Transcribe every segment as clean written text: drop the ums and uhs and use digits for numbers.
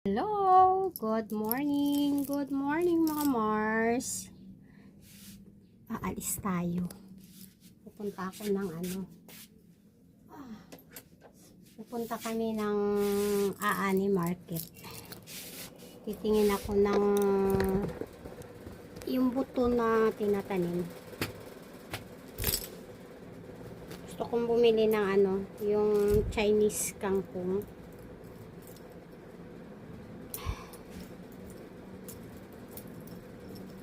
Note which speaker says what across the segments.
Speaker 1: Hello! Good morning! Good morning mga Mars! Aalis tayo. Pupunta ako ng pupunta kami ng Aani Market. Titingin ako ng yung buto na tinatanim. Gusto kong bumili ng yung Chinese kangkong.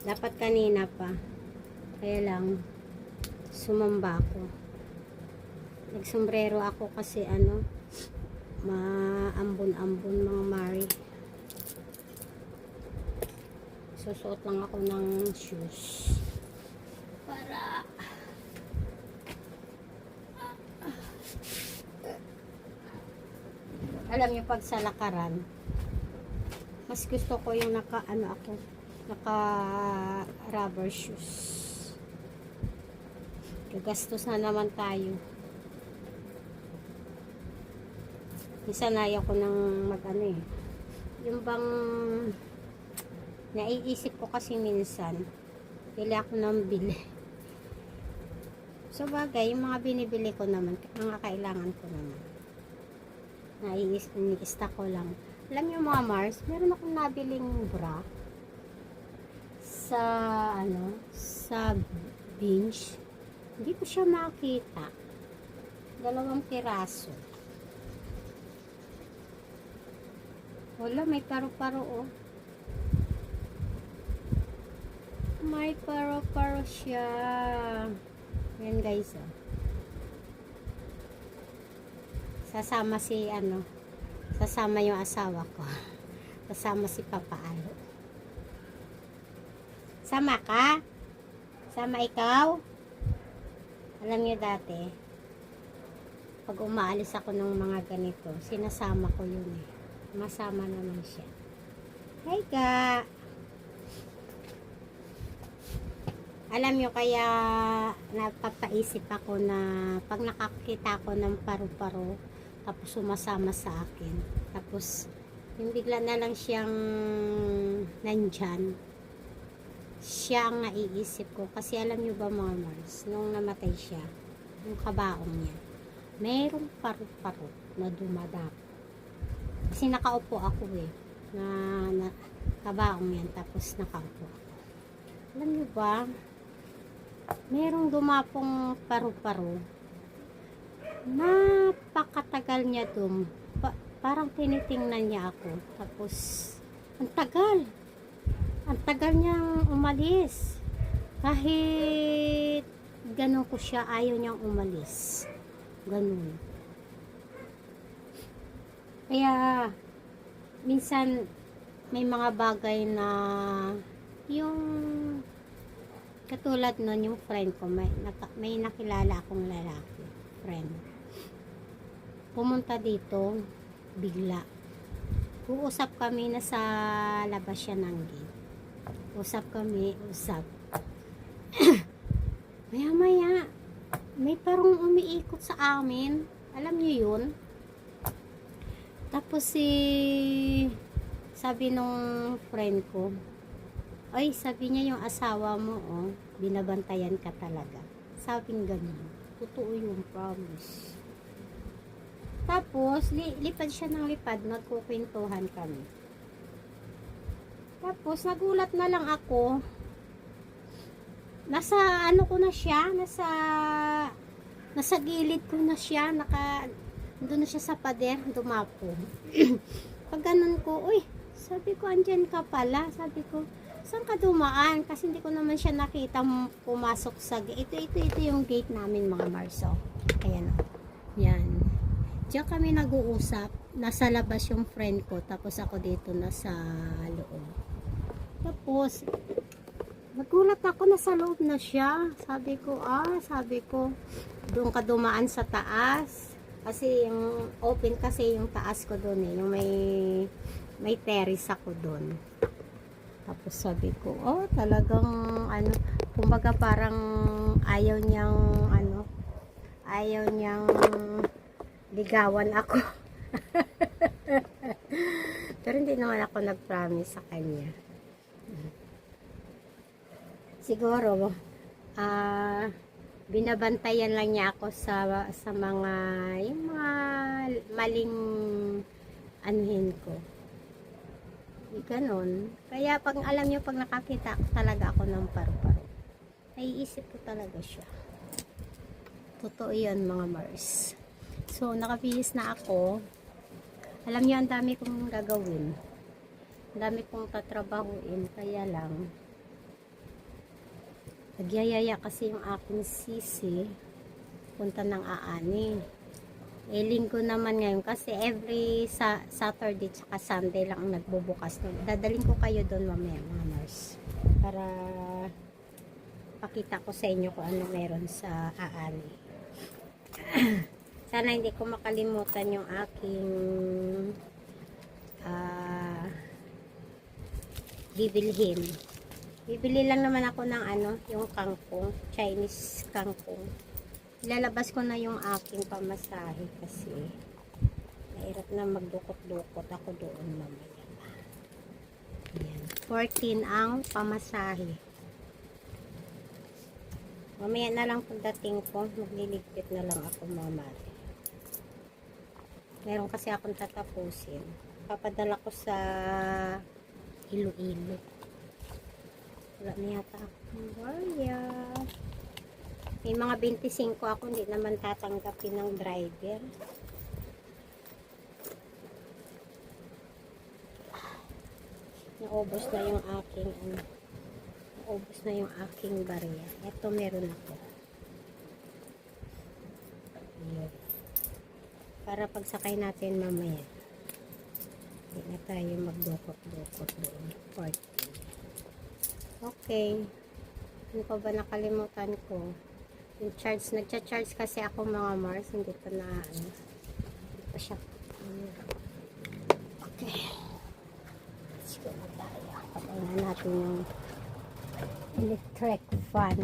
Speaker 1: Dapat kanina pa. Kaya lang, sumamba ako. Nagsombrero ako kasi maambon-ambon mga mari. Susuot lang ako ng shoes. Para alam niyo pag sa lakaran, mas gusto ko yung naka rubber shoes. Gagastos na naman tayo. Sanay ako ng yung bang naiisip ko kasi minsan bili ako ng bili. So bagay, yung mga binibili ko naman, mga kailangan ko naman, nai-stock ko lang. Alam niyo mga Mars, meron akong nabiling bra sa bench. Hindi ko siya makita. 2 piraso. Wala, may paro-paro oh. May paro-paro siya. Yan guys oh. Sasama sasama yung asawa ko. Sasama si Papa Alo. Sama ka? Sama ikaw? Alam niyo dati, pag umaalis ako ng mga ganito, sinasama ko yun eh. Masama naman siya. Hi ka! Alam niyo kaya napapaisip ako na pag nakakita ako ng paru-paro, tapos sumasama sa akin, tapos yung bigla na lang siyang nandyan, siya ang naiisip ko. Kasi alam nyo ba mga Mars, nung namatay siya, yung kabaong niya, mayroong paru-paro na dumadapo. Kasi nakaupo ako na kabaong yan, tapos nakaupo ako. Alam nyo ba, mayroong dumapong paru-paro, napakatagal niya parang tinitingnan niya ako, tapos ang tagal niyang umalis. Kahit ganun ko siya, ayaw niyang umalis. Ganun. Kaya, minsan, may mga bagay na, yung, katulad nun, yung friend ko, may nakilala akong lalaki, friend. Pumunta dito, bigla. Uusap kami na sa labas siya ng gate. Usap. Maya-maya, may parang umiikot sa amin. Alam niyo yun? Tapos sabi nung friend ko, ay, sabi niya yung asawa mo, binabantayan ka talaga. Sabing ganun. Totoo yung promise. Tapos, lipad siya ng lipad, nagkukwentuhan kami. Tapos, nagulat na lang ako. Nasa ko na siya, nasa gilid ko na siya, doon na siya sa pader, dumapo. Pag ganun ko, uy, sabi ko, andyan ka pala. Sabi ko, saan ka dumaan? Kasi hindi ko naman siya nakita pumasok sa gate. Ito yung gate namin mga Marso. Ayan o. Yan. Diyan kami nag-uusap. Nasa labas yung friend ko. Tapos ako dito nasa loob. Tapos, nagulat ako, nasa loob na siya. Sabi ko, doon ka dumaan sa taas. Kasi yung open kasi yung taas ko doon eh. Yung may terrace ako doon. Tapos sabi ko, talagang kumbaga parang ayaw niyang ligawan ako. Pero hindi naman ako nag-promise sa kanya. Siguro, binabantayan lang niya ako sa mga, yung mga maling anuhin ko. Ganon. Kaya pag alam niyo, pag nakakita talaga ako ng paru-paro, naiisip ko talaga siya. Totoo yan mga Mars. So, nakabihis na ako. Alam niyo, ang dami kong gagawin. Ang dami kong tatrabahuin. Kaya lang, nagyayaya kasi yung aking sisi punta ng aani. Linggo naman ngayon kasi every Saturday tsaka Sunday lang ang nagbubukas. Dadaling ko kayo doon mamaya mga Mars para pakita ko sa inyo kung ano meron sa aani. Sana hindi ko makalimutan yung aking bibilhin. Bibili lang naman ako ng yung kangkong, Chinese kangkong. Ilalabas ko na yung aking pamasahe kasi mahirap na magdukot-dukot ako doon mamaya. Ayan. 14 ang pamasahe. Mamaya na lang pagdating ko, magliligpit na lang ako mamaya. Meron kasi akong tatapusin. Papadala ko sa Iloilo. Wala na yata akong waya. May mga 25 ako, hindi naman tatanggapin ng driver. Naubos na yung aking naubos na yung aking barya. Ito meron ako. Ayan. Para pagsakay natin mamaya, hindi na tayo magdukot-dukot doon. 14. Okay. Ano pa ba nakalimutan ko? Yung charge, nagcha-charge kasi ako mga Mars, hindi pa na hindi pa siya. Okay. Let's go na tayo. Patay na natin yung electric fan.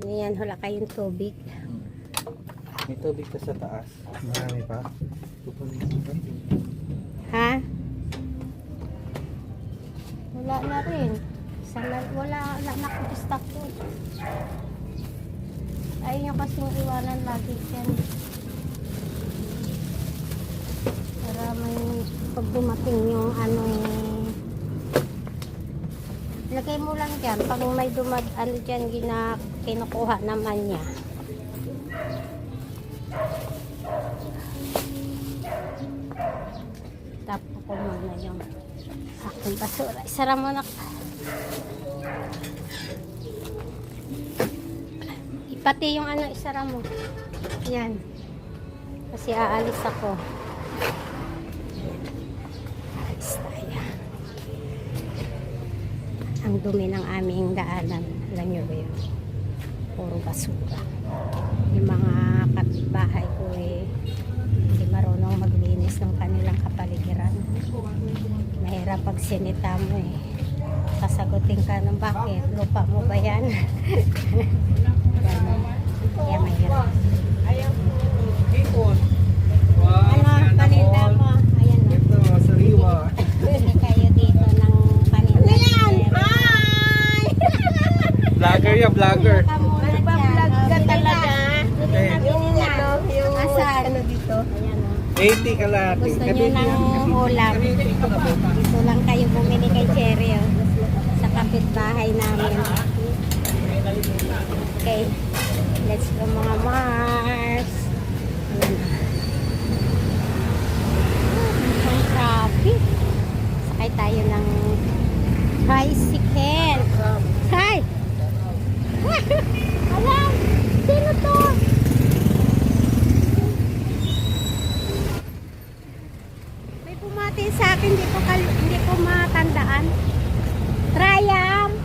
Speaker 1: Ngayon, wala kayong tubig.
Speaker 2: May tubig ka sa taas. Marami pa.
Speaker 1: Ha? Wala na rin. Wala na akong stock ko. Ayun yung kasing iwanan lagi dyan. Para may pag dumating yung lagay mo lang dyan. Pag may dyan, kinukuha naman niya. Tapo ko muna yung aking basura. Isara mo na. Pati yung isara mo. Yan. Kasi aalis ako. Aalis tayo. Ang dumi ng aming daanan. Alam nyo ba yun? Puro basura. Yung mga kapitbahay ko hindi marunong maglinis ng kanilang kapaligiran. Mahirap pag sinita mo sasagutin ka ng bakit? Lupa mo ba yan? Kaya mahirap. Paninda mo? Ayan o.
Speaker 2: Ito, sariwa.
Speaker 1: Hindi kayo dito ng paninda. Hi!
Speaker 2: Vlogger yan, vlogger.
Speaker 1: Nagpa-vlog ka talaga.
Speaker 2: Yung
Speaker 1: Asan? Dito? Ayan o.
Speaker 2: 80 kalahati.
Speaker 1: Gusto nyo ng ulam? Dito lang kayo bumili kay Cherry sa kapitbahay namin. Okay. Let's go mga Mars. Ang traffic. Sakay tayo ng tricycle. Hi! Alam! Sino to? May pumati sa akin. Hindi ko matandaan. Triumph!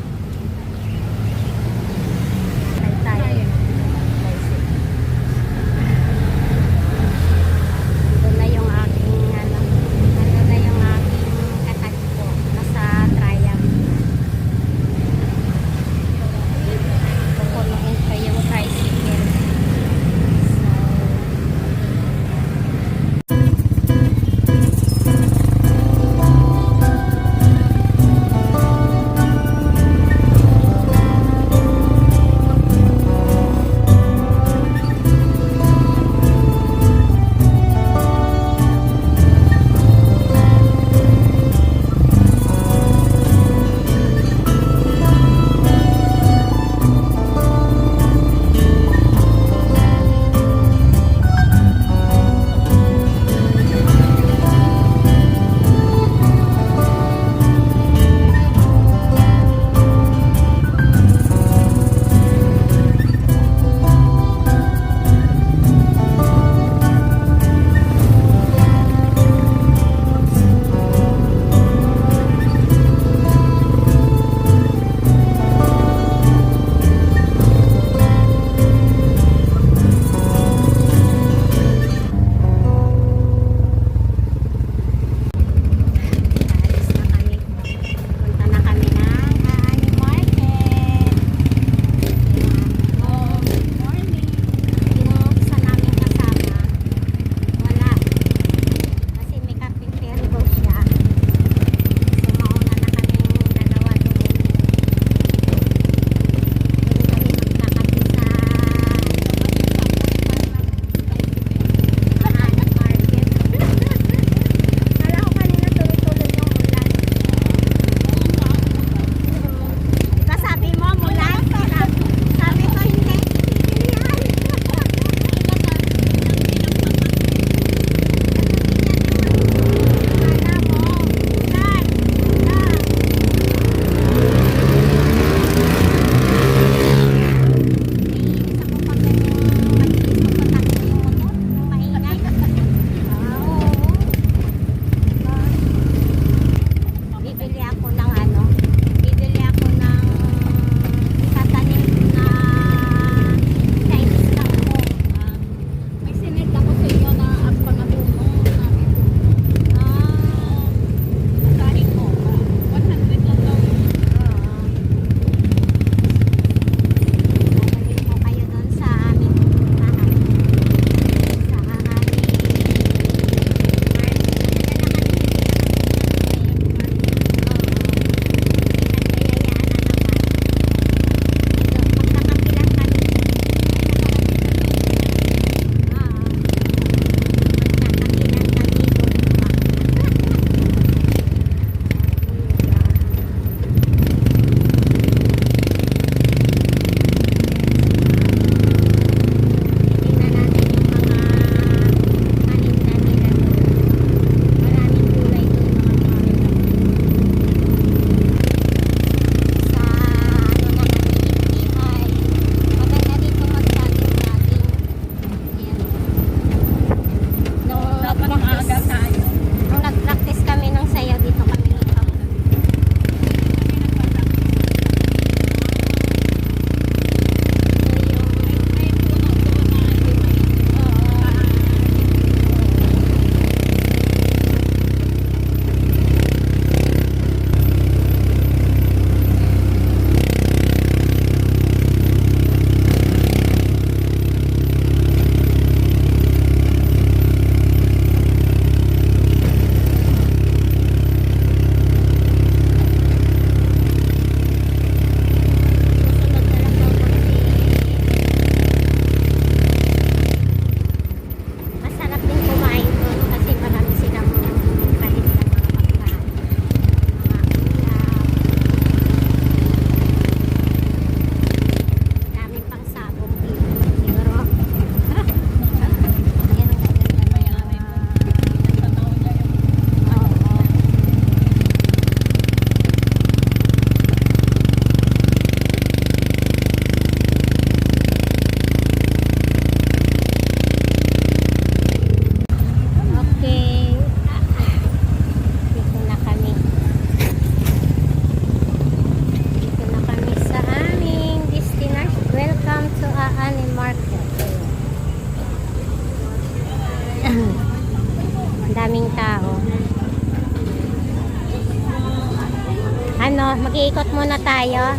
Speaker 1: mag-iikot muna tayo.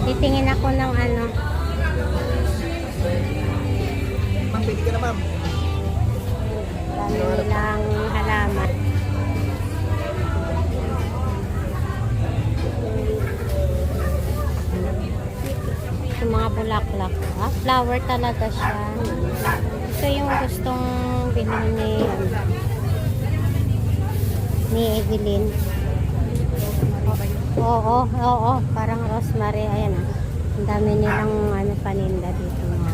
Speaker 1: Titingin ako ng ano.
Speaker 2: Ma'am, pwede ka na ma'am.
Speaker 1: Dami nilang halaman. Yung mga bulaklak. Flower talaga siya. Ito yung gustong bilhin ni Evelyn. Oo, parang rosemary. Ayan ah. Ang dami nilang ano, paninda dito. Mga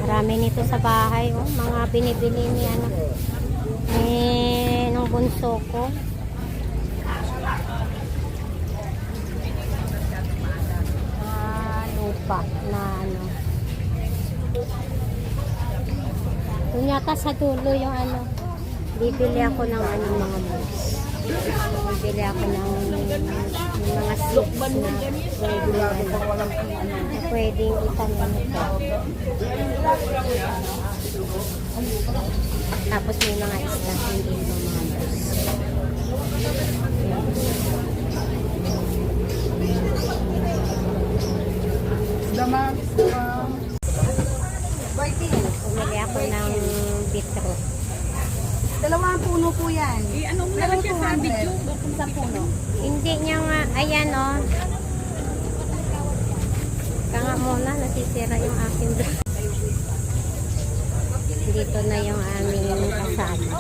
Speaker 1: marami nito sa bahay, oh. Mga binibili ni ano, nung bunso ko. Lupa na ano. Doon yata sa dulo yung ano. Bibili ako ng ano, mga moves. Bibili ako ng mga seeds na pwedeng itanim ito. Tapos may mga isda hindi ito mga moves. Bumili ako ng beetroot.
Speaker 3: Dalawang puno po yan.
Speaker 4: Ano mo naman siya sa video?
Speaker 3: Isang puno.
Speaker 1: Hindi niya nga, ayan o. Oh. Kanga muna, nasisira yung aking vlog. Dito na yung aming kasama.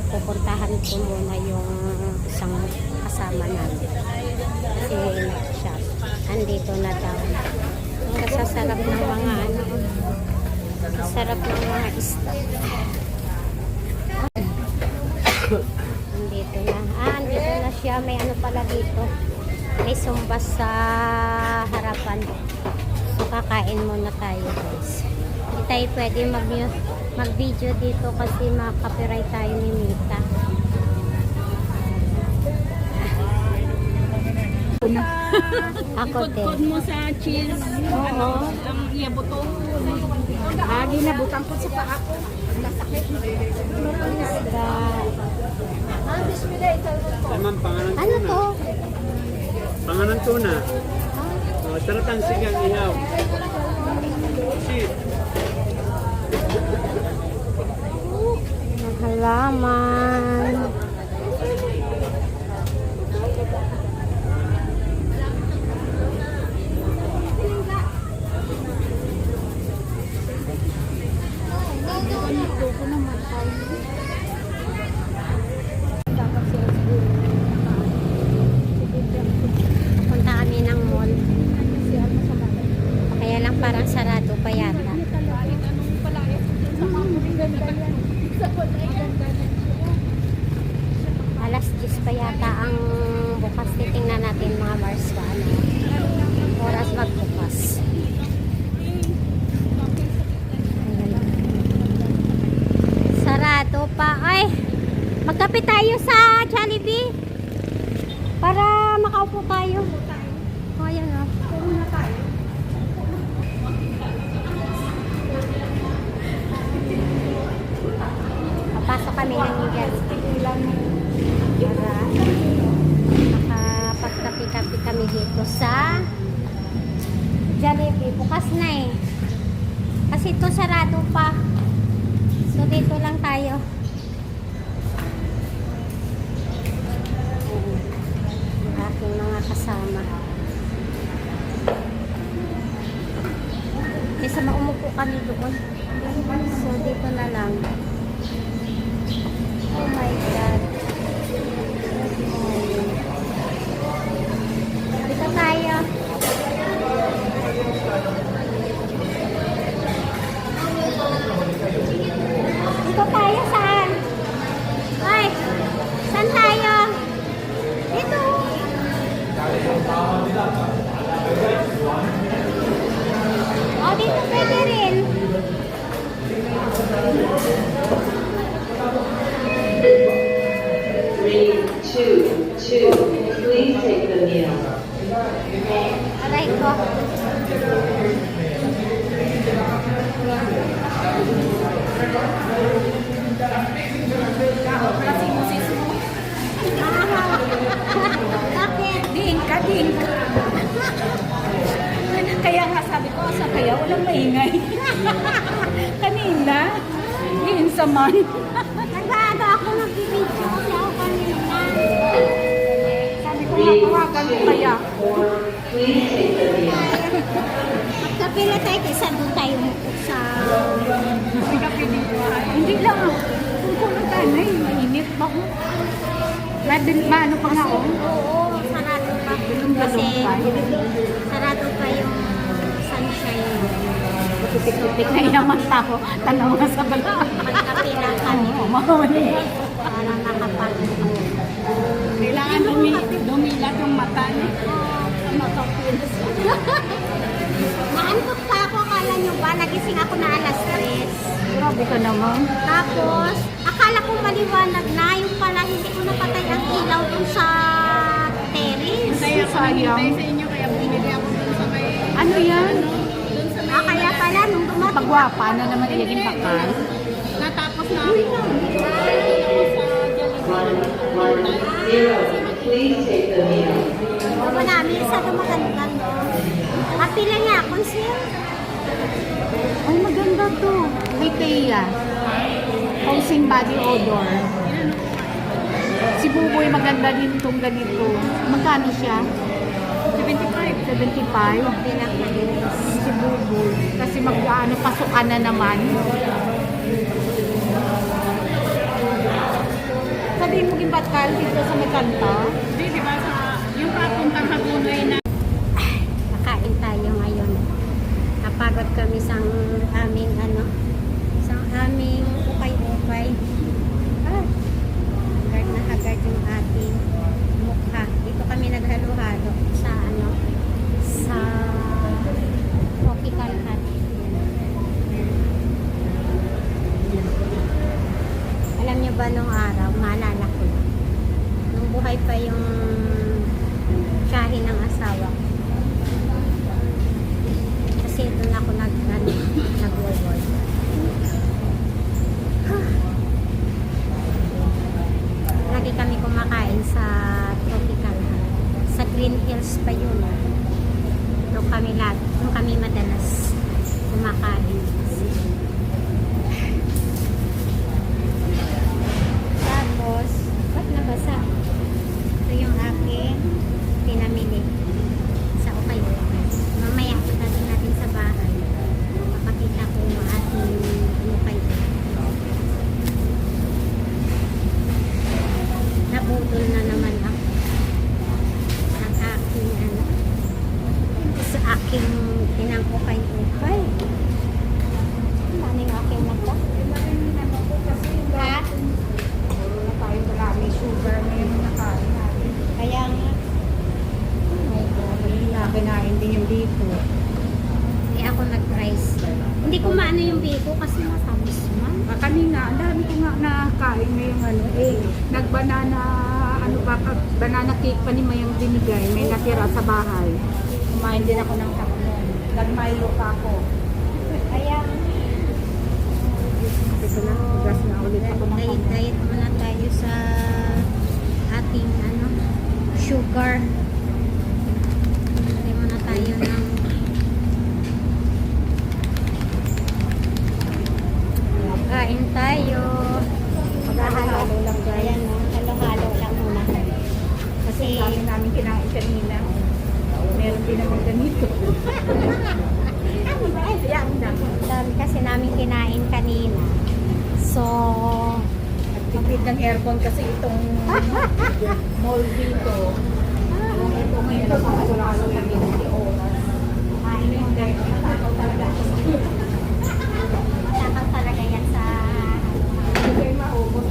Speaker 1: Pupuntahan ko muna yung isang kasama namin. Kasi siya, andito na daw. Ang kasasarap ng mga ano. Sarap ng mga isda. Andito na. Andito na siya. May ano pala dito. May sumbas sa harapan. So, kakain muna tayo, guys. Hindi tayo pwede mag-video dito kasi makaka-copyright tayo ni Mita. Ako din.
Speaker 4: Ikot mo sa cheese.
Speaker 1: Oo.
Speaker 4: Ang iyabuto.
Speaker 3: Ginabutan ko sa paa ko. Masakit.
Speaker 1: Isda.
Speaker 5: Tamang pangalan
Speaker 1: Ano
Speaker 5: tuna.
Speaker 1: to?
Speaker 5: Pangalan tuna. Saratan sigang ihaw. Shit.
Speaker 1: Ang halaman. Punta kami ng mall. Kaya lang parang sarado pa yata. Alas 10 pa yata ang bukas. Titingnan natin mga Mars ka. Ano, oras magbukas. Ayan. Sarado pa. Ay, magkape tayo sa Jollibee para makaupo tayo. O, ayan o. Papasok kami ng Jollibee para makapagkape-kape kami dito sa Jollibee. Bukas na eh. Kasi ito sarado pa. So dito lang tayo. Ang aking mga kasama. Kaysa maumupo kami doon. So dito na lang. Oh my God. Good morning. Dito tayo. Dito tayo saan? Ay, saan tayo? Dito. Oh, dito pwede rin.
Speaker 6: Three, two, Please take the meal.
Speaker 1: Aray ko. Bakit?
Speaker 3: Diin ka. Kaya nga sabi ko, sa kaya walang maingay. Kanina, diin sa man.
Speaker 1: Nag-aaga ako nagbibidyo kasi ako kanina.
Speaker 3: Sabi ko nga, tawagan ko kaya.
Speaker 6: Please take the meal.
Speaker 1: Magkapila tayo kaysa doon tayo sa...
Speaker 3: May kape dito. Hindi lang. Kung kulo tayo na mainit ba ko? Maano pa nga ako?
Speaker 1: Oo, sarado pa. Kasi sarado pa yung sunshine.
Speaker 3: Tupik-tupik na inaman tao. Tanaw na sa bala.
Speaker 1: Magkapila kami
Speaker 3: Oo, mahuli.
Speaker 1: para nakapag...
Speaker 3: Kailangan dumilat yung mata niya.
Speaker 1: Naantok pa ako, akala nyo ba? Nagising ako na alas 3.
Speaker 3: Grabe ka naman.
Speaker 1: Tapos, akala ko maliwanag na. Yung pala, hindi ko napatay ang ilaw dun sa terrace.
Speaker 3: Sayang.
Speaker 4: inyo kaya bumili ako dun sa may
Speaker 3: Ano yan?
Speaker 1: Kaya pala, nung dumating
Speaker 3: Pagwapa na naman iyan bakal.
Speaker 4: natapos na ako.
Speaker 6: Please take the meal.
Speaker 1: ako namin sa dumagandang. Kapila niya, conceal.
Speaker 3: Ay, maganda to. Kay Thea. Housing body odor. Si Buboy maganda din itong ganito. Magkano siya? 75. 75.
Speaker 1: Pinakalinis.
Speaker 3: Si Buboy. Kasi mag-ano, pasukan na naman. Sabihin mo gibatkal dito sa may kanta.
Speaker 4: Hindi, di ba sa yung papuntang Hagunay na
Speaker 1: Kakain tayo ngayon. Napagod kami sa aming ukay-ukay. Agad na agad yung ating mukha. Dito kami naghalo-halo sa tropical hut. Alam niyo ba nung araw, maalala ko lang. Nung buhay pa yung tiyahin ng asawa ko. Kasi doon ako nag-work. Lagi kami kumakain sa tropical hut. Sa Green Hills pa yun. Doon kami madalas kumakain. Tapos, ba't nabasa? Ito yung aking pinamili sa ukay. Mamaya, pagdating natin sa bahay, papakita ko yung ating ukay. Nabudol na naman ako ang aking sa aking pinang-ukay-ukay. Ang daming aking mata. Ha?
Speaker 3: Tayo marami sugar na yung nakain natin.
Speaker 1: Kaya nga. Oh my God.
Speaker 3: Kinain din yung dito.
Speaker 1: Hindi ako nag-rice. Hindi ko maano yung biko kasi masamis man.
Speaker 3: Kanina, ang dami ko nga nakain ngayong nag-banana, banana cake pa ni Mayang binigay. May natira sa bahay. Kumain din ako ng tatlo. Nag-Milo pa ako.
Speaker 1: Kaya
Speaker 3: Ito na, gas na ulit ako ng
Speaker 1: diet muna tayo sa ating sugar. Hindi muna tayo ng kain tayo. Maghahalo lang dyan. Halo-halo lang muna. Kasi
Speaker 3: Kasi namin kinain kanina. Meron din naman ganito.
Speaker 1: dami kasi namin kinain kanina. So,
Speaker 3: Nagtipid ng aircon kasi itong mall dito. Ito ngayon, wala lang yung oras.
Speaker 1: kain mo guys.
Speaker 3: Matakaw talaga ako.
Speaker 1: Matakaw talaga yan sa
Speaker 3: Hindi kayo maubos.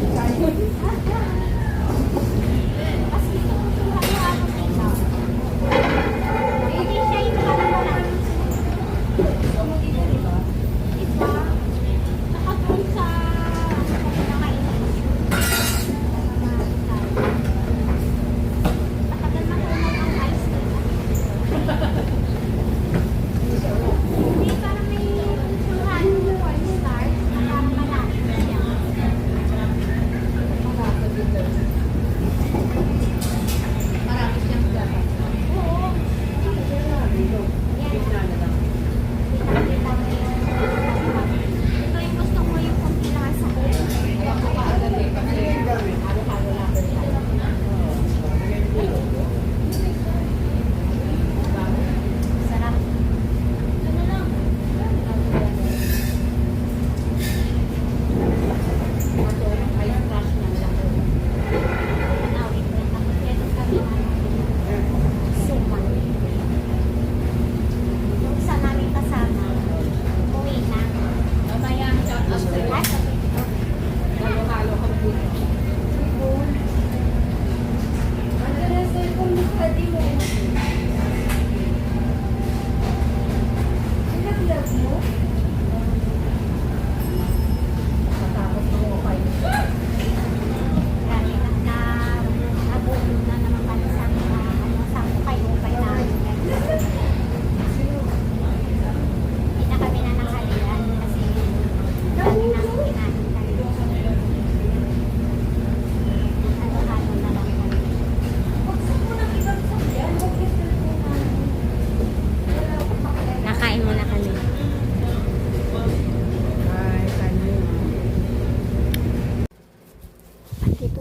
Speaker 1: kasi ito ko halo-halo dito. Hindi siya yung halo-halo. Diba? Nakapun sa pinakainin.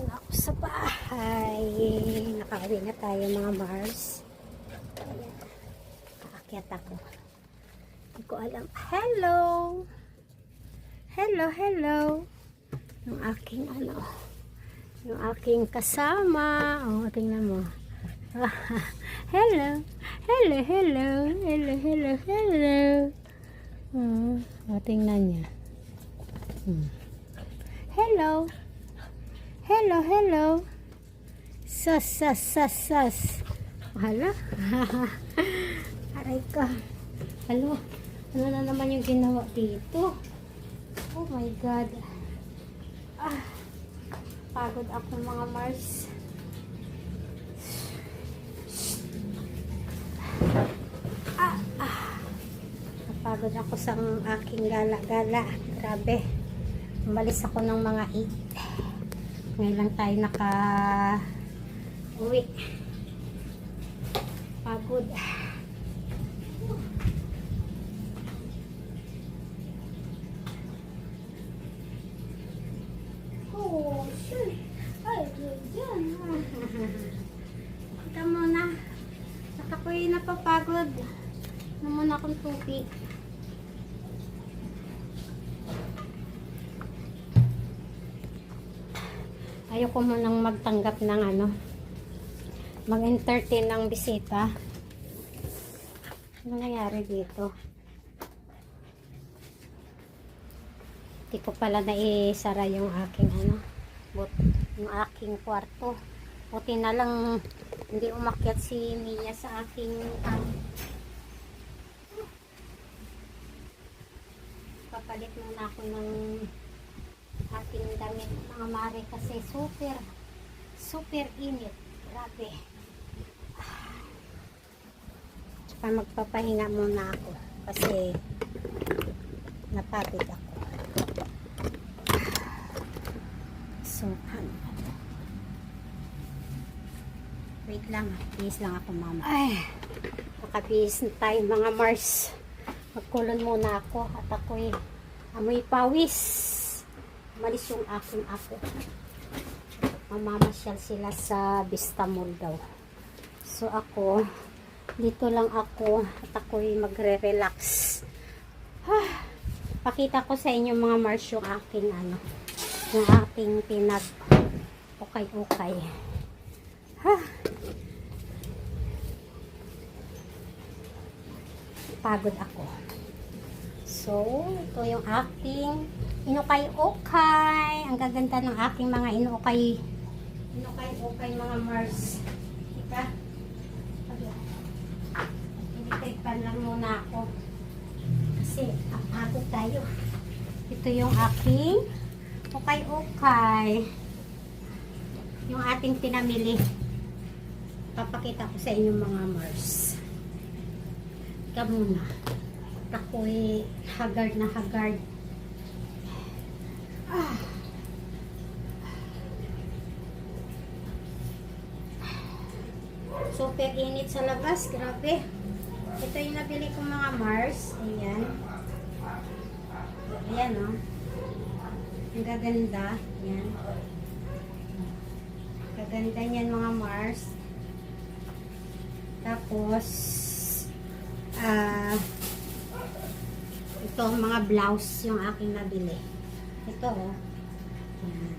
Speaker 1: na ako sa bahay. Nakauwi na tayo mga Mars. Ayan. Kaakyat ako. Hindi ko alam. Hello! Hello, hello! Yung aking ano, yung aking kasama. Oh, tingnan mo. Hello! Hello, hello! Hello, hello, hello! Oh, tingnan niya. Hello! Hello, hello! Sas, sas, sas, sas! Hala? Aray ka. Halo? Ano na naman yung ginawa dito? Oh my God. Pagod ako mga Mars. Napagod ako sa aking gala-gala. Grabe. Umalis ako ng mga 8. Ngayon lang tayo uwi. Pagod. Oh, shit. Ay, dyan. Kita muna. At ako'y napapagod. Ano muna akong tubig. Ayoko munang magtanggap ng mag-entertain ng bisita. Ano nangyari dito? Hindi ko pala naisara yung aking yung aking kwarto. Buti na lang hindi umakyat si Mia sa aking papalit muna ako ng aking damit mga mare kasi super init. Grabe. Tsaka magpapahinga muna ako kasi napagod ako. So, wait lang, bihis lang ako mama. Ay, nakabihis na tayo mga Mars. Magkulon muna ako at ako'y amoy pawis. Malis yung aking ako. Mamamasyal sila sa Vista Mall daw. So ako, dito lang ako at ako'y magre-relax. Pakita ko sa inyo mga Mars yung aking yung aking ukay-ukay. Pagod ako. So, ito yung aking inukay-ukay. Ang gaganda ng aking mga inukay-ukay mga Mars. Ika? Initigpan lang muna ako. Kasi, pagod tayo. Ito yung aking ukay-ukay. Yung ating pinamili. Papakita ko sa inyo mga Mars. Ika muna. Ako'y haggard na haggard. Super init sa labas. Grabe. Ito yung nabili kong mga Mars. Ayan. Ayan o. Ang gaganda. Ayan. Gaganda niyan mga Mars. Tapos ito mga blouse yung aking nabili. Ito o. Ayan.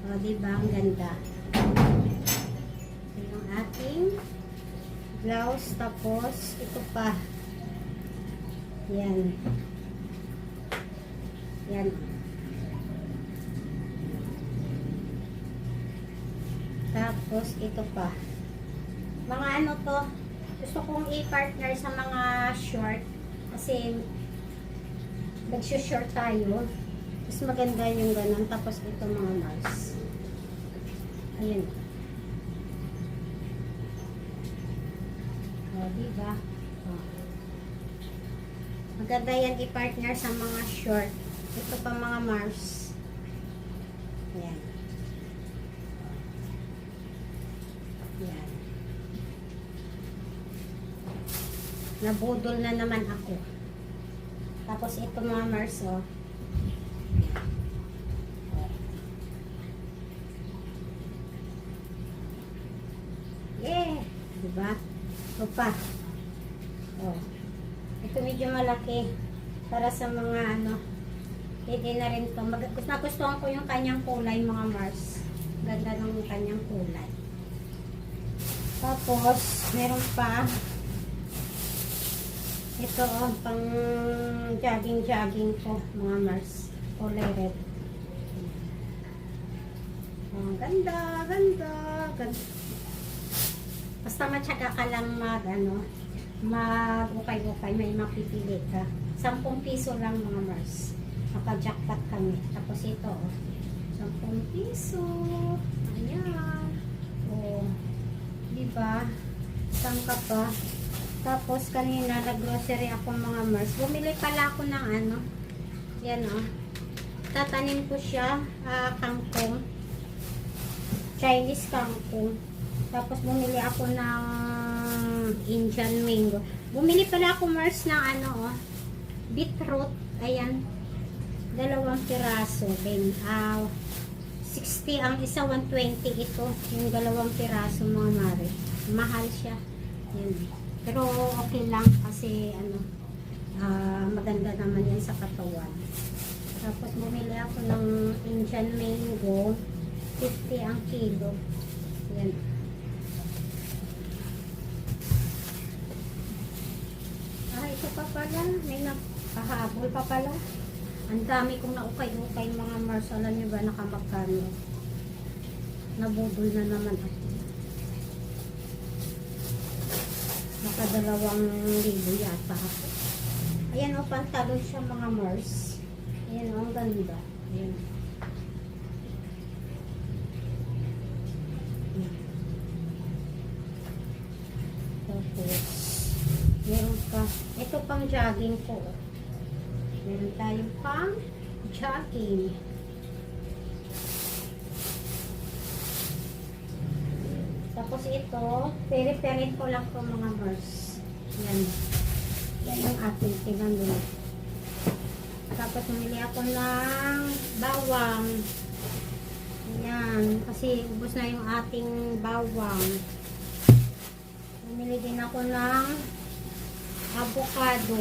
Speaker 1: O diba ang ganda. Ito yung aking blouse. Tapos ito pa. Yan. Yan. Tapos ito pa. Mga ano to, gusto kong i-partner sa mga short kasi nag-short tayo. Mas maganda yung ganun. Tapos ito mga Mars. Ayan. O, diba? O. Maganda yan i-partner sa mga short. Ito pa mga Mars. Ayan. Ayan. Nabudol na naman ako. Tapos ito mga Mars, oh. ba? O pa. Oh. Ito medyo malaki. Para sa mga ano. Pwede na rin to. Nagustuhan ko yung kanyang kulay, mga Mars. Ganda ng kanyang kulay. Tapos, meron pa. Ito, oh, pang jogging ko, mga Mars. Kulay red. Oh, ganda, ganda, ganda. Basta matyaga ka lang mag-ukay-ukay, may mapipili ka. 10 piso lang, mga Mars. Naka-jackpot kami. Tapos ito, oh, 10 piso. Ayan. Oh, diba? Saan ka pa? Tapos kanina nag-grocery ako, mga Mars. Bumili pala ako ng ano. Yan, oh. Tatanim ko siya, kangkong. Chinese kangkong. Tapos bumili ako ng Indian mango. Bumili pala ako, Mars, ng ano, oh, beetroot. Ayan. 2 piraso. 60 ang isa, 120 ito. Yung 2 piraso, mga mare. Mahal siya. Yan. Pero okay lang kasi ano, maganda naman yan sa katawan. Tapos bumili ako ng Indian mango. 50 ang kilo. Yan. Ito pa pala. May nakahabol pa pala. Ang dami kong naukay-ukay, mga Mars. Alam nyo ba nakamagkano? Nabudol na naman ako. Naka 2,000 yata ako. Ayan o, pantalon siya, mga Mars. Ayan o, ang ganda. Ayan. Tapos, meron pa. Ito pang jogging ko. Meron tayong pang jogging. Tapos ito, peri-perin ko lang po, mga Mars. Yan. Yan yung ating pinamili. Tapos bumili ako ng bawang. Yan. Kasi ubos na yung ating bawang. Bumili din ako ng avocado.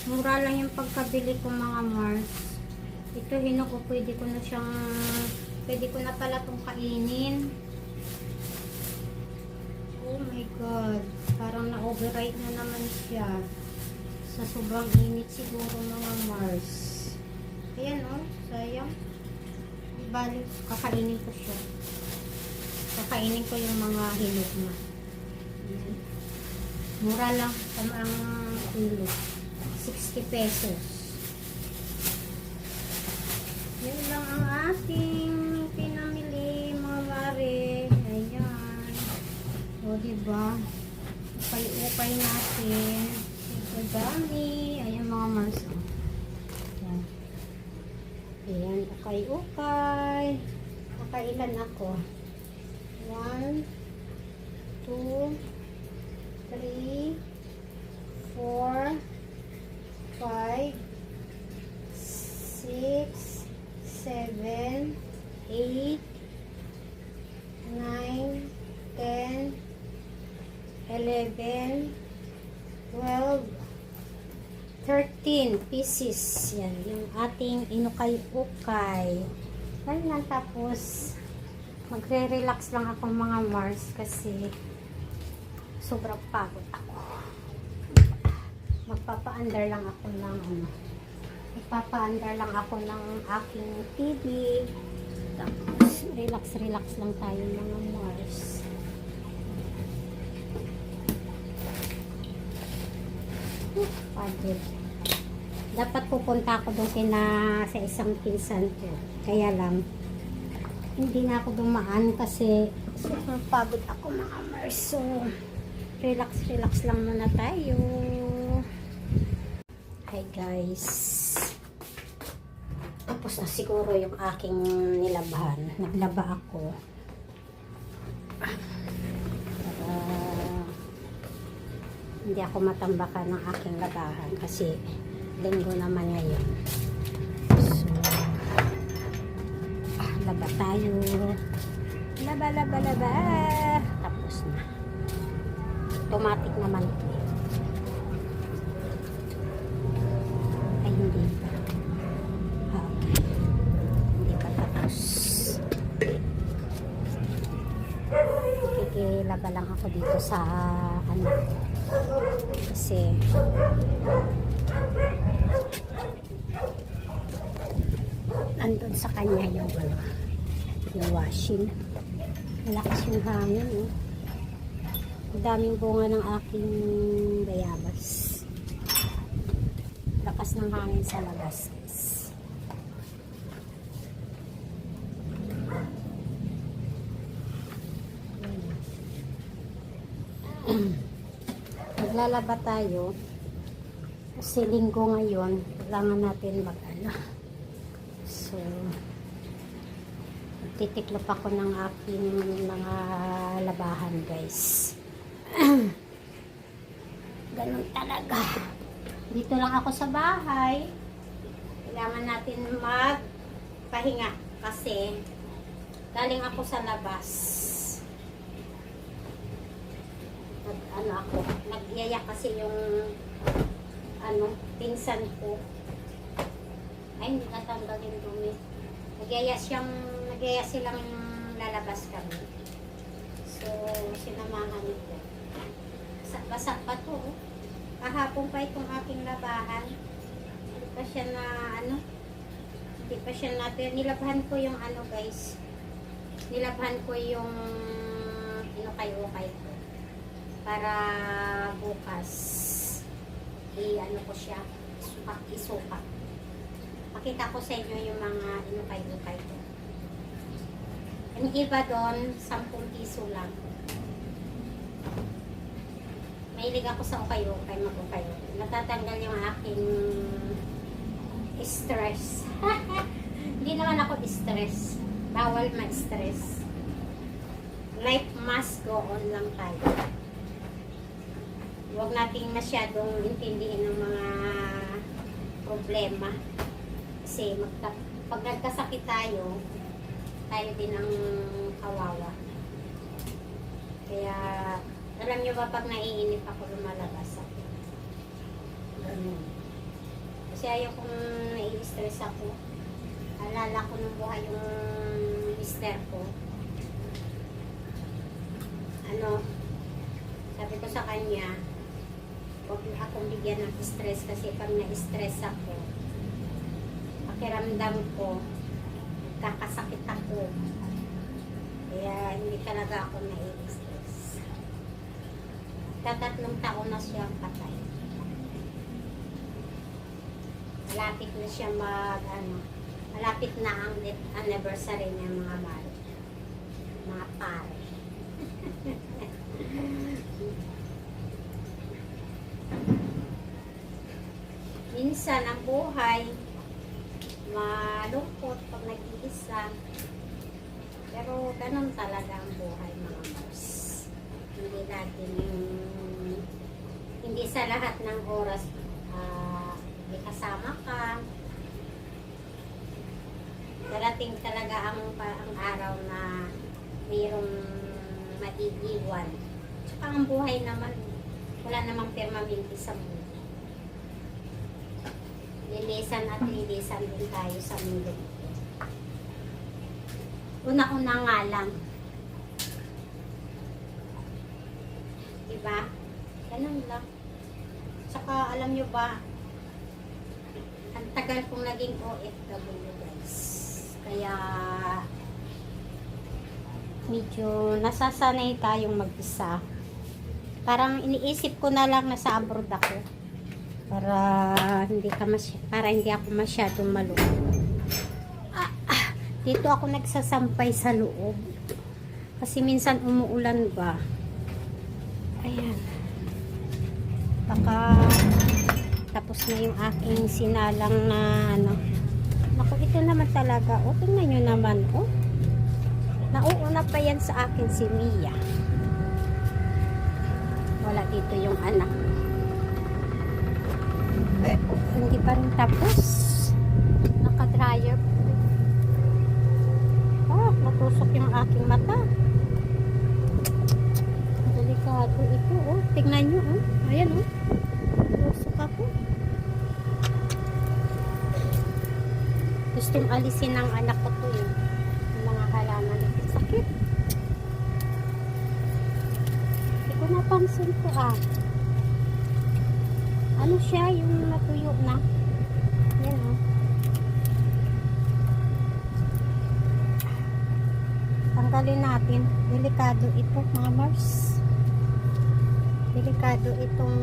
Speaker 1: Mura lang yung pagkabili ko, mga Mars. Ito, pwede ko na pala itong kainin. Oh my God. Parang na-override na naman siya. Sa sobrang init siguro, mga Mars. Ayan, oh. Sayang. Balik, kakainin ko siya. Kakainin ko yung mga hinog na. Ayan. Mura lang. Tama ang kilo. 60 pesos. Yan lang ang ating pinamili, mga mare. Ayan. O, diba? Ukay-ukay natin. Ito dami. Ayan, mga Mars. Ayan. Ayan, ukay-ukay. Ukay-ilan ako? 1, 2, 3, 4, 5, 6, 7, 8, 9, 10, 11, 12, 13 pieces. Yan, yung ating inukay-ukay. Yan lang, tapos magre-relax lang ako, mga Mars, kasi sobrang pagod ako. Magpapa-under lang ako ng magpapa-under lang ako ng aking TV. Tapos relax lang tayo, mga Mars. Pagod. Dapat pupunta ako doon sa isang pinsan ko. Kaya lang hindi na ako dumaan kasi super pagod ako, mga Mars. So relax lang muna tayo. Hi guys, tapos na siguro yung aking nilabhan. Naglaba ako para hindi ako matambakan ng aking labahan kasi linggo naman ngayon. So laba tayo, laba, tapos na. automatic naman. Ay, hindi pa. Ah, hindi pa tapos. Kikilaba lang ako dito sa anak ko. Kasi andun sa kanya yung washing. Malakas yung hangin, oh. Ang daming bunga ng aking bayabas. Lakas ng hangin sa labas. Maglalaba tayo. Kasi linggo ngayon, kailangan natin mag-ano. So, titiklop ako ng aking mga labahan, guys. Ganun talaga. Dito lang ako sa bahay. Kailangan natin magpahinga kasi galing ako sa labas. Nagyaya kasi yung pinsan ko. Ay, hindi natanggalin dumi. Nagyaya silang lalabas kami. So, sinamahan ko. Basak pa to. Kahapon pa itong aking labahan. Hindi pa siya hindi pa siya nilabhan ko yung guys. Nilabhan ko yung inukay-ukay ko. Para bukas ko siya isuka. Pakita ko sa inyo yung mga inukay-ukay ko. Ang iba doon 10 piso lang. Mahilig ako sa ukay-ukay, mag-ukay-ukay. Natatanggal yung aking stress. Hindi naman ako stress. Bawal ma-stress. Life must go on lang tayo. Huwag nating masyadong intindihin ng mga problema. Kasi pag nagkasakit tayo din ang kawawa. Kaya, alam nyo ba pag naiinip ako lumalabas ako? Ganun. Kasi ayaw kong nai-stress ako. Alala ko nung buhay yung mister ko. Sabi ko sa kanya, huwag akong bigyan ng stress kasi pag na-stress ako, pakiramdam ko, kakasakit ako. Kaya hindi talaga ako nai-stress. 3 taon na siyang patay. Malapit na siya malapit na ang anniversary niya mga pare. Minsan ang buhay malungkot pag nag-iisa. Pero ganun talaga ang buhay mga boss. Hindi sa lahat ng oras may kasama ka. Darating talaga ang araw na mayroong maiiwan. Tsaka ang buhay naman, wala namang permanente sa mundo. Lilisan at lilisan din tayo sa mundo. Una-una nga lang. Diba? Ganun lang. Tsaka alam nyo ba, ang tagal kong naging OFW, guys. Kaya medyo nasasanay tayong mag-isa. Parang iniisip ko na lang na sa abroad ako. Para hindi ako masyadong malungkot. Dito ako nagsasampay sa loob. Kasi minsan umuulan ba. Ayan. Baka tapos na yung aking sinalang na Naku, ito naman talaga. O, tingnan nyo naman. O. Nauuna pa yan sa akin si Mia. Wala dito yung anak. Hindi pa rin tapos. Naka-dryer. Natusok yung aking mata. Delikado. ito, oh. Tingnan nyo, oh. Ayan, oh. Tusok ako. Gustong alisin ng anak ko to, eh. Yung mga halaman. Sakit. Hindi ko napansin to, ah. Ano siya, yung natuyo na. Yan, oh. Tanggalin natin. Delikado ito, mga Mars. Delikado itong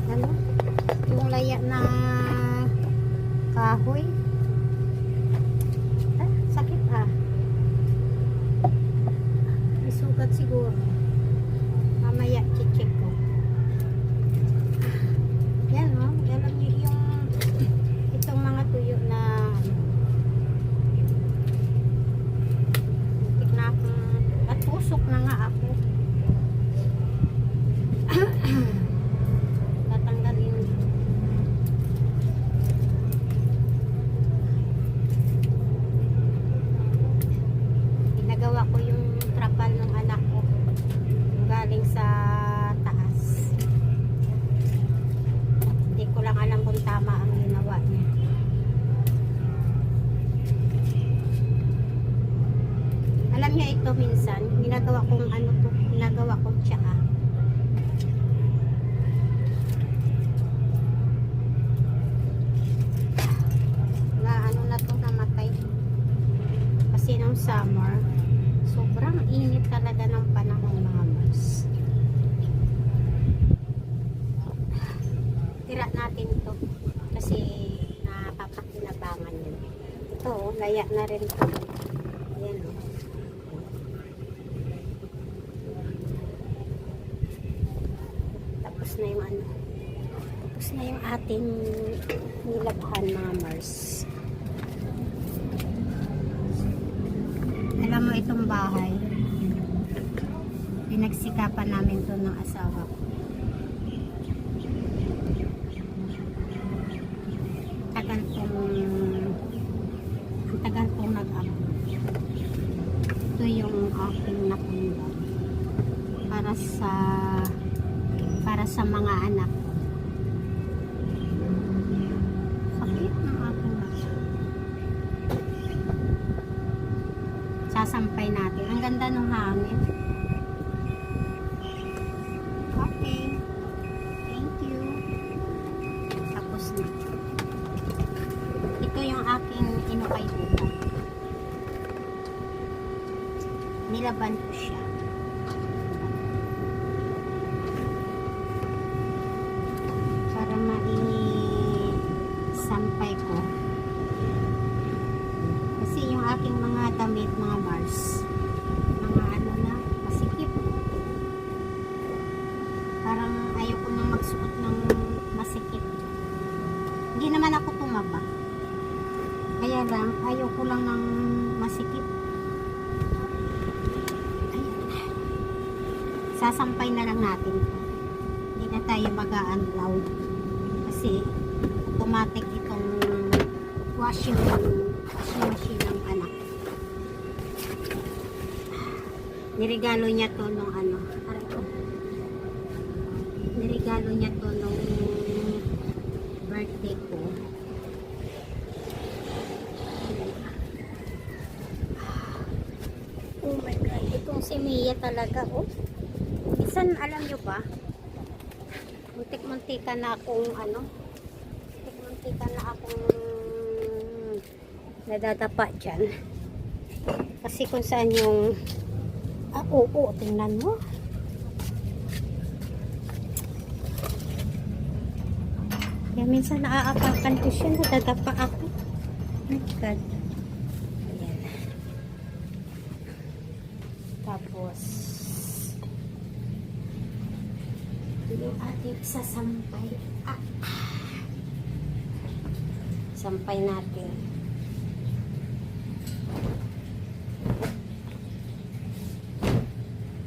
Speaker 1: ano, yung laya na kahoy. Ah, sakit ah. May sugat siguro. Mamaya check ko. Yan oh, alam niyo yung itong mga tuyo na at tusok na nga ako. Tatanggalin. Ginagawa ko yung trapal ng anak ko. Yung galing sa taas. Hindi ko lang alam kung tama ang ginawa niya. Alam niya ito minsan, ginagawa kong ano to, ginagawa kong tsaa. Na ano na to, namatay. Kasi nung summer, sobrang init talaga ng panahon mga Mars. Tira natin ito kasi nakakakinabangan yun. Ito, oh, laya na rin ito. Ayan o. Tapos na yung ano. Tapos na yung ating nilabhan mga Mars. Alam mo itong bahay. Pinagsikapan namin to ng asawa ko. Tagal kong nag-abot. Ito yung aking nakunda para sa mga anak. Sakit ng aking mata. Sasampay natin. Ang ganda ng hangin. Okay. Thank you. Tapos na. Ito yung aking inukay dito. Nilaban ko siya. Para mai-sampay ko. Kasi yung aking mga damit, mga Mars, mga ano na, masikip. Parang ayoko nang magsuot ng masikip. Hindi naman ako tumaba. Kaya lang, ayoko lang ng masikip. Ayan. Sasampay na lang natin ito. Hindi na tayo mag-a-unload. Kasi automatic itong washing machine ng anak. Nirigalo niya to nung ano. Nirigalo niya to nung birthday ko. Oh my God, itong si Mia talaga, oh. Minsan, alam nyo ba, muntik-muntika na akong, muntik-muntika na akong nadadapa dyan. Kasi kung saan yung, oo, tingnan mo. Kaya minsan naaapakan ko siya, nadadapa ako. Oh my God. Tapos yung ating sasampay. Sampay natin.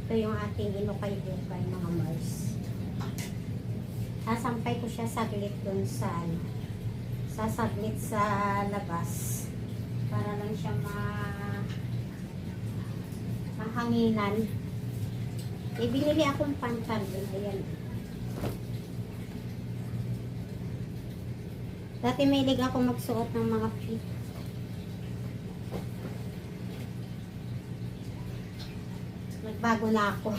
Speaker 1: Ito yung ating inukay-ukay mga Mars. Sasampay ko siya saglit dun sa sasaglit sa labas para lang siya mahanginan. Eh, binili akong pantalon. Ayan. Dati mahilig ako magsuot ng mga fit. Nagbago na ako.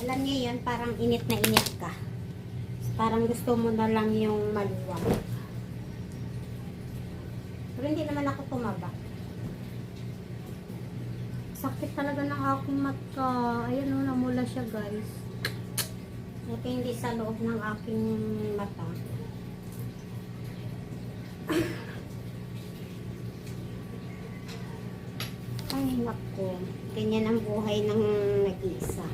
Speaker 1: Alam niyo yun, parang init na init ka. Parang gusto mo na lang yung maluwag. Pero hindi naman ako tumaba. Sakit talaga ng aking mata. Ayan o, namula siya guys. Ito hindi sa loob ng aking mata. Ay, naku. Ganyan ang buhay ng nag-iisa.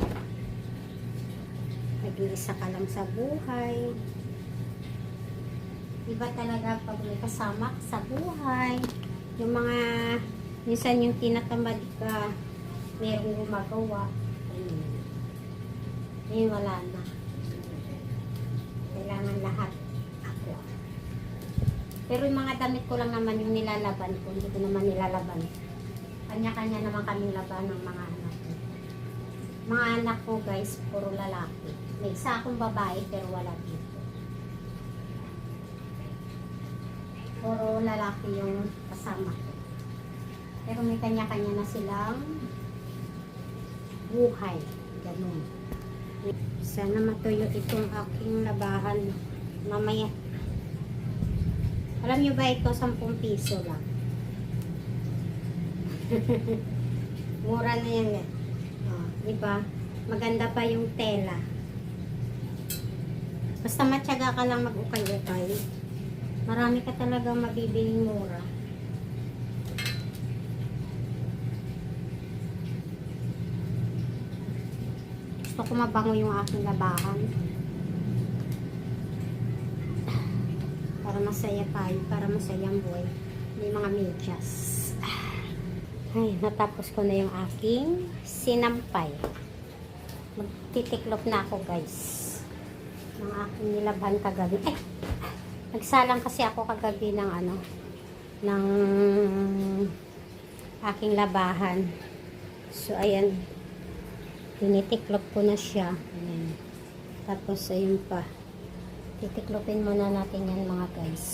Speaker 1: Nag-iisa ka lang sa buhay. Iba talaga pag may kasama ka sa buhay. Yung mga, minsan yung tinatamad ka, mayroong gumagawa. Ayun, wala na. Kailangan lahat ako. Pero yung mga damit ko lang naman yung nilalaban ko. Hindi ko naman nilalaban. Kanya-kanya naman kaming laban ng mga anak ko. Mga anak ko guys, puro lalaki. May isa akong babae pero wala dito. Puro lalaki yung kasama ko. Pero may kanya-kanya na silang buhay. Ganun. Sana matuyo itong aking labahan mamaya. Alam nyo ba ito 10 piso lang? Mura na yan eh. Oh, diba? Maganda pa yung tela. Basta matyaga ka lang mag-ukay-ukay. Marami ka talaga mabibiling mura. Gusto ko mabango yung aking labahan. Para masaya tayo, para masaya ang buhay. May mga medyas. Ay, natapos ko na yung aking sinampay. Magtitiklop na ako guys. Ng aking nilabhan kagabi. Ay! Nagsalang kasi ako kagabi ng ano, ng aking labahan. So, ayan. Tinitiklop ko na siya. Ayan. Tapos, ayun pa. Titiklopin muna natin yan mga guys.